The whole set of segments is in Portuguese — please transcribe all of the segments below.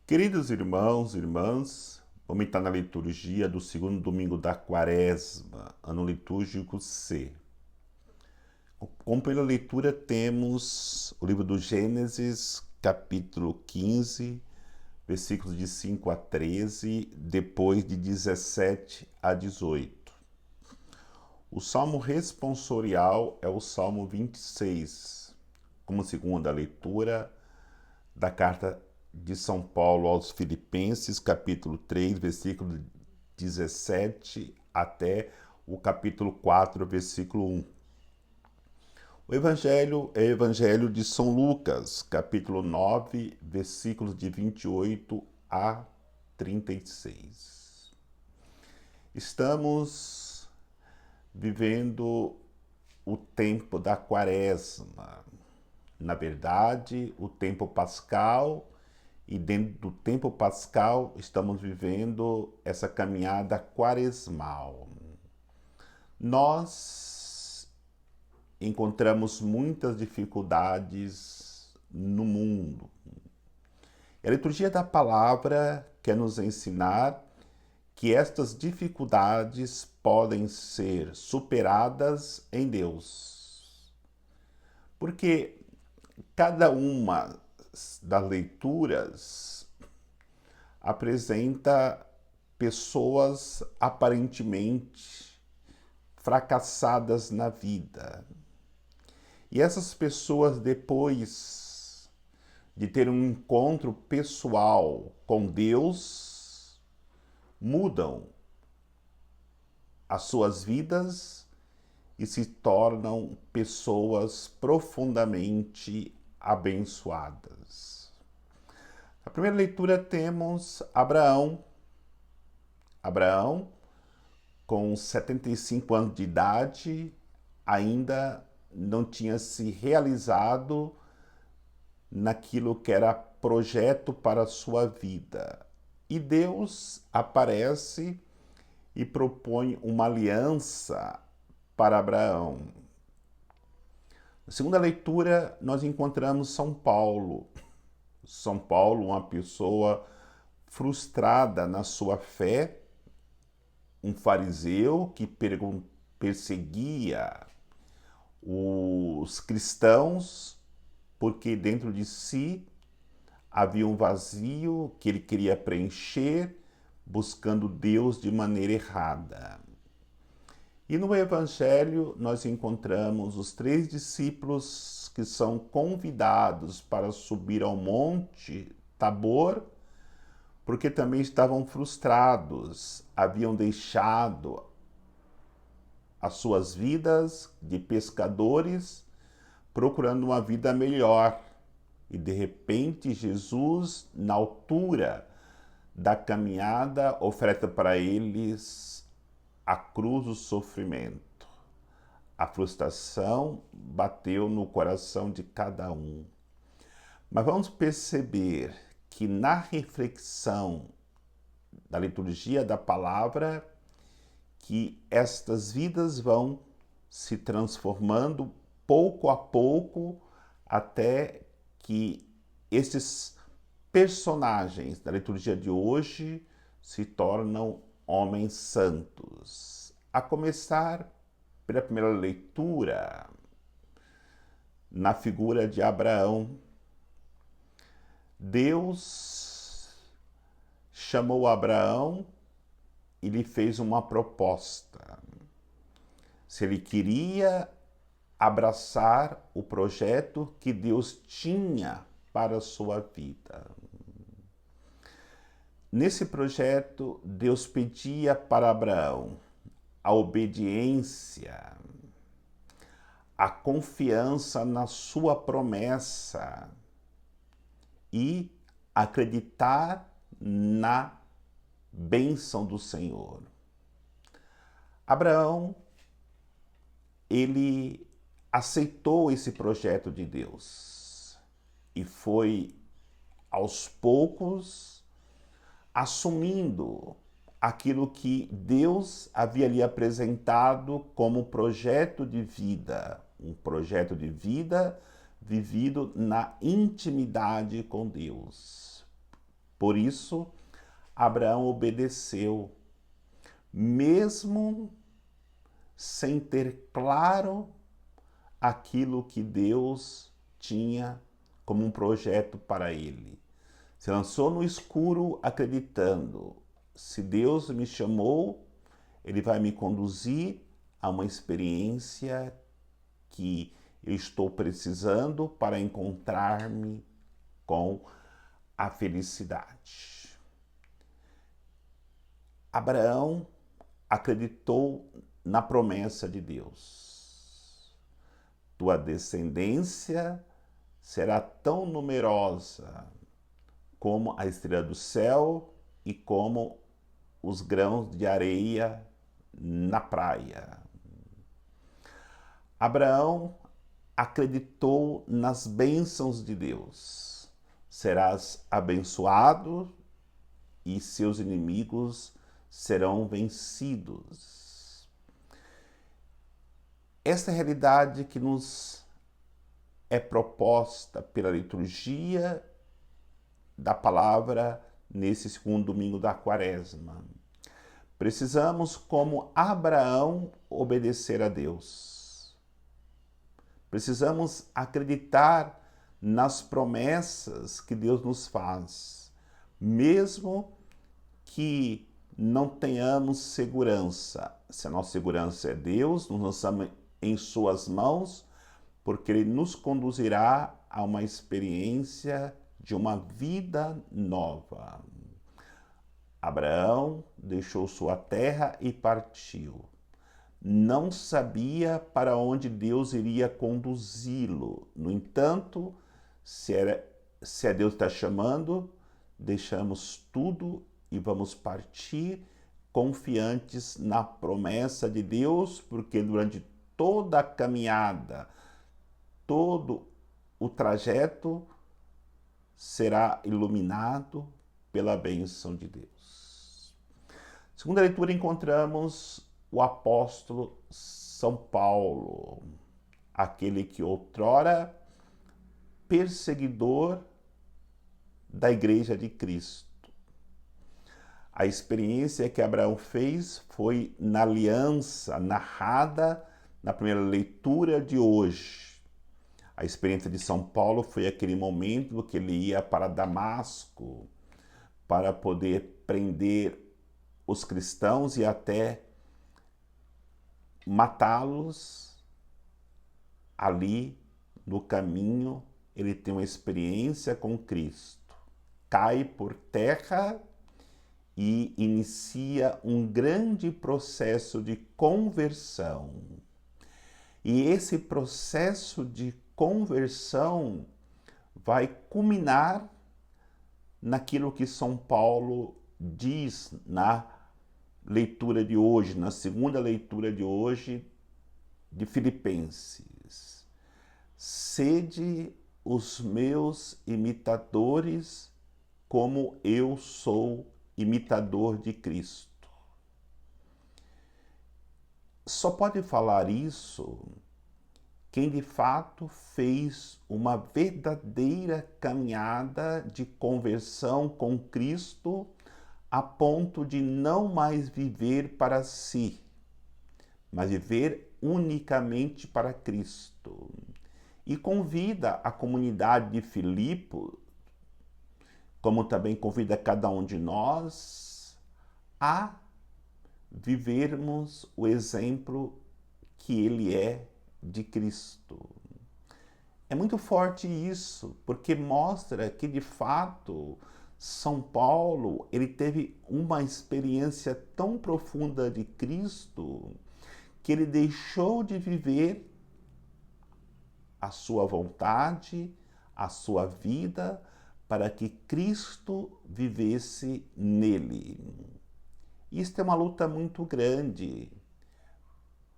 Queridos irmãos e irmãs, vamos estar na liturgia do segundo domingo da Quaresma, ano litúrgico C. Como primeira leitura temos o livro do Gênesis, capítulo 15, versículos de 5 a 13, depois de 17 a 18. O salmo responsorial é o salmo 26, como segunda leitura da carta de São Paulo aos Filipenses, capítulo 3, versículo 17 até o capítulo 4, versículo 1. O evangelho é o evangelho de São Lucas, capítulo 9, versículos de 28 a 36. Estamos vivendo o tempo da Quaresma. Na verdade, o tempo pascal, e dentro do tempo pascal estamos vivendo essa caminhada quaresmal. Nós encontramos muitas dificuldades no mundo. E a liturgia da palavra quer nos ensinar que estas dificuldades podem ser superadas em Deus. Porque cada uma das leituras apresenta pessoas aparentemente fracassadas na vida. E essas pessoas, depois de ter um encontro pessoal com Deus, mudam as suas vidas e se tornam pessoas profundamente abençoadas. Na primeira leitura temos Abraão. Abraão, com 75 anos de idade, ainda não tinha se realizado naquilo que era projeto para a sua vida. E Deus aparece e propõe uma aliança para Abraão. Na segunda leitura, nós encontramos São Paulo. São Paulo, uma pessoa frustrada na sua fé, um fariseu que perseguia os cristãos porque dentro de si havia um vazio que ele queria preencher, buscando Deus de maneira errada. E no Evangelho nós encontramos os 3 discípulos que são convidados para subir ao monte Tabor, porque também estavam frustrados, haviam deixado as suas vidas de pescadores, procurando uma vida melhor. E de repente Jesus, na altura da caminhada, oferece para eles a cruz do sofrimento. A frustração bateu no coração de cada um. Mas vamos perceber que na reflexão da liturgia da palavra, que estas vidas vão se transformando pouco a pouco até que esses personagens da liturgia de hoje se tornam homens santos. A começar pela primeira leitura, na figura de Abraão. Deus chamou Abraão e lhe fez uma proposta. Se ele queria abraçar o projeto que Deus tinha para a sua vida. Nesse projeto, Deus pedia para Abraão a obediência, a confiança na sua promessa e acreditar na bênção do Senhor. Abraão, ele aceitou esse projeto de Deus e foi aos poucos assumindo aquilo que Deus havia lhe apresentado como projeto de vida, um projeto de vida vivido na intimidade com Deus. Por isso, Abraão obedeceu, mesmo sem ter claro aquilo que Deus tinha como um projeto para ele. Se lançou no escuro acreditando, se Deus me chamou, Ele vai me conduzir a uma experiência que eu estou precisando para encontrar-me com a felicidade. Abraão acreditou na promessa de Deus. Tua descendência será tão numerosa como a estrela do céu e como os grãos de areia na praia. Abraão acreditou nas bênçãos de Deus. Serás abençoado e seus inimigos serão vencidos. Essa é a realidade que nos é proposta pela liturgia da palavra nesse segundo domingo da Quaresma. Precisamos, como Abraão, obedecer a Deus. Precisamos acreditar nas promessas que Deus nos faz, mesmo que não tenhamos segurança. Se a nossa segurança é Deus, nos lançamos em suas mãos, porque Ele nos conduzirá a uma experiência de uma vida nova. Abraão deixou sua terra e partiu. Não sabia para onde Deus iria conduzi-lo. No entanto, se é Deus que está chamando, deixamos tudo e vamos partir confiantes na promessa de Deus, porque durante toda a caminhada, todo o trajeto será iluminado pela bênção de Deus. Segunda leitura, encontramos o apóstolo São Paulo, aquele que outrora perseguidor da Igreja de Cristo. A experiência que Abraão fez foi na aliança narrada na primeira leitura de hoje. A experiência de São Paulo foi aquele momento que ele ia para Damasco para poder prender os cristãos e até matá-los. Ali no caminho ele tem uma experiência com Cristo, cai por terra e inicia um grande processo de conversão. E esse processo de conversão vai culminar naquilo que São Paulo diz na leitura de hoje, na segunda leitura de hoje de Filipenses. Sede os meus imitadores, como eu sou imitador de Cristo. Só pode falar isso quem de fato fez uma verdadeira caminhada de conversão com Cristo a ponto de não mais viver para si, mas viver unicamente para Cristo. E convida a comunidade de Filipos, como também convida cada um de nós, a vivermos o exemplo que ele é de Cristo. É muito forte isso, porque mostra que, de fato, São Paulo ele teve uma experiência tão profunda de Cristo que ele deixou de viver a sua vontade, a sua vida, para que Cristo vivesse nele. Isso é uma luta muito grande,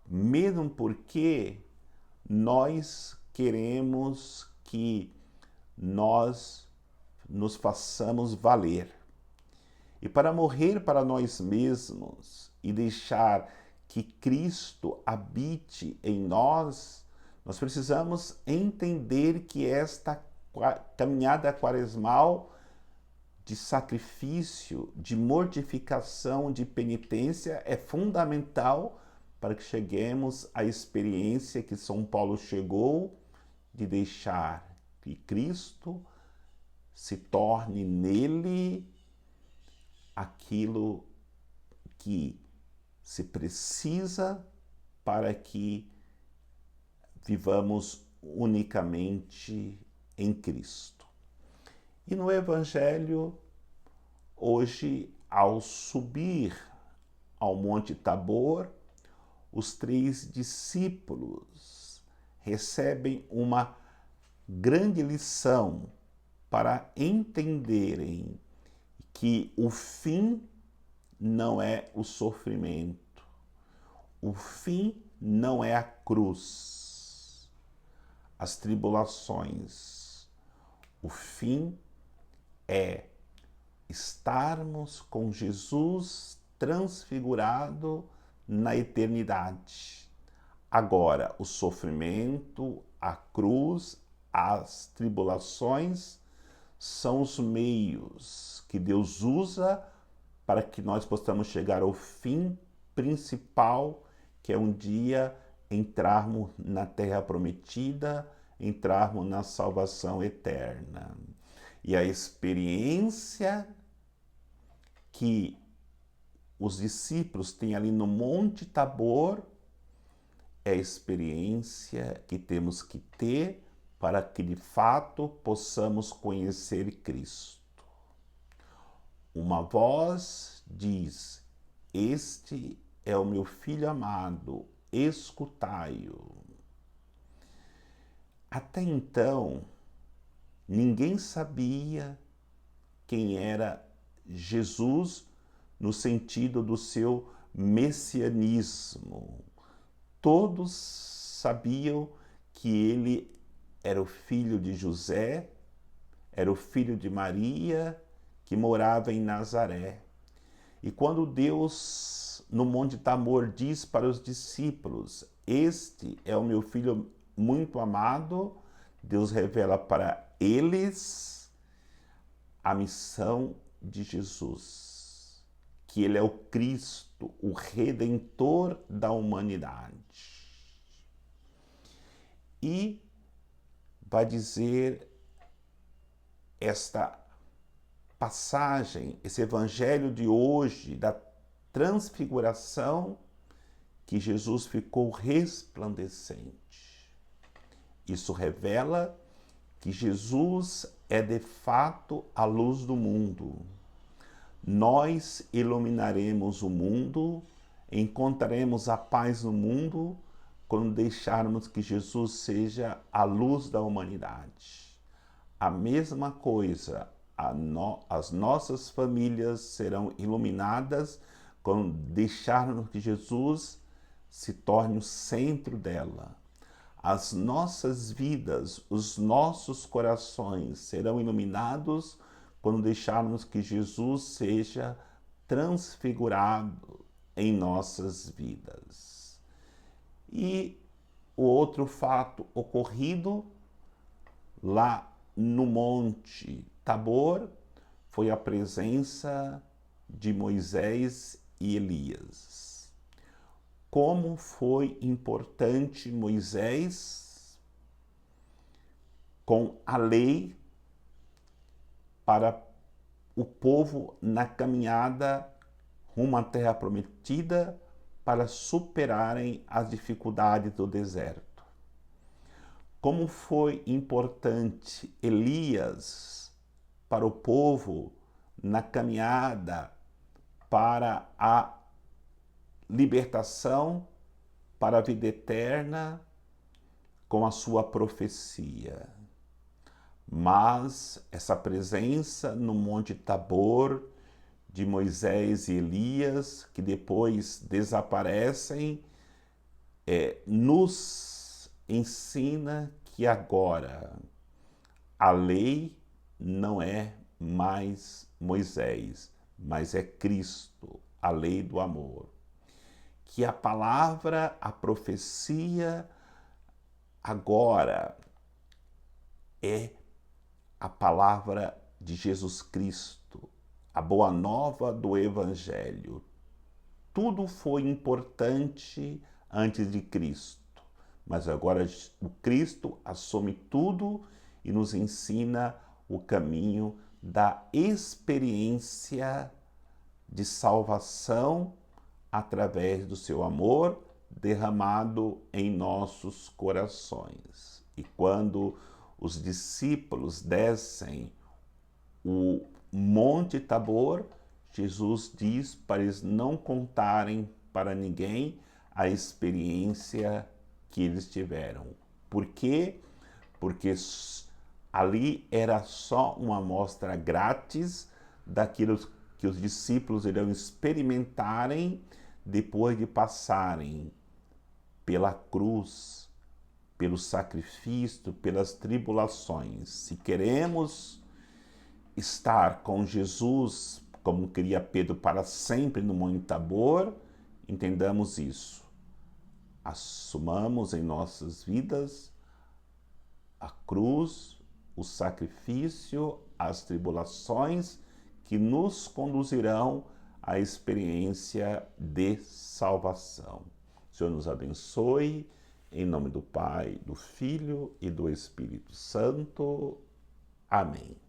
mesmo porque nós queremos que nós nos façamos valer. E para morrer para nós mesmos e deixar que Cristo habite em nós, nós precisamos entender que esta caminhada quaresmal de sacrifício, de mortificação, de penitência é fundamental para que cheguemos à experiência que São Paulo chegou de deixar que Cristo se torne nele aquilo que se precisa para que vivamos unicamente em Cristo. E no Evangelho, hoje, ao subir ao Monte Tabor, os 3 discípulos recebem uma grande lição para entenderem que o fim não é o sofrimento, o fim não é a cruz, as tribulações, o fim é estarmos com Jesus transfigurado na eternidade. Agora, o sofrimento, a cruz, as tribulações são os meios que Deus usa para que nós possamos chegar ao fim principal, que é um dia entrarmos na terra prometida, entrarmos na salvação eterna. E a experiência que os discípulos têm ali no Monte Tabor é a experiência que temos que ter para que de fato possamos conhecer Cristo. Uma voz diz: "Este é o meu filho amado, escutai-o." Até então, ninguém sabia quem era Jesus no sentido do seu messianismo. Todos sabiam que ele era o filho de José, era o filho de Maria, que morava em Nazaré. E quando Deus, no Monte Tabor, diz para os discípulos: "Este é o meu filho muito amado", Deus revela para eles a missão de Jesus, que ele é o Cristo, o Redentor da humanidade. E vai dizer esta passagem, esse evangelho de hoje, da transfiguração, que Jesus ficou resplandecente. Isso revela que Jesus é de fato a luz do mundo. Nós iluminaremos o mundo, encontraremos a paz no mundo quando deixarmos que Jesus seja a luz da humanidade. A mesma coisa, as nossas famílias serão iluminadas quando deixarmos que Jesus se torne o centro dela. As nossas vidas, os nossos corações serão iluminados quando deixarmos que Jesus seja transfigurado em nossas vidas. E o outro fato ocorrido lá no Monte Tabor foi a presença de Moisés e Elias. Como foi importante Moisés com a lei para o povo na caminhada rumo à terra prometida, para superarem as dificuldades do deserto. Como foi importante Elias para o povo na caminhada para a libertação, para a vida eterna, com a sua profecia. Mas essa presença no Monte Tabor de Moisés e Elias, que depois desaparecem, nos ensina que agora a lei não é mais Moisés, mas é Cristo, a lei do amor. Que a palavra, a profecia, agora é a palavra de Jesus Cristo, a boa nova do Evangelho. Tudo foi importante antes de Cristo, mas agora o Cristo assume tudo e nos ensina o caminho da experiência de salvação através do seu amor derramado em nossos corações. E quando os discípulos descem o Monte Tabor, Jesus diz para eles não contarem para ninguém a experiência que eles tiveram. Por quê? Porque ali era só uma amostra grátis daquilo que os discípulos irão experimentarem depois de passarem pela cruz, pelo sacrifício, pelas tribulações. Se queremos estar com Jesus, como queria Pedro, para sempre no Monte Tabor, entendamos isso. Assumamos em nossas vidas a cruz, o sacrifício, as tribulações que nos conduzirão à experiência de salvação. O Senhor nos abençoe, em nome do Pai, do Filho e do Espírito Santo. Amém.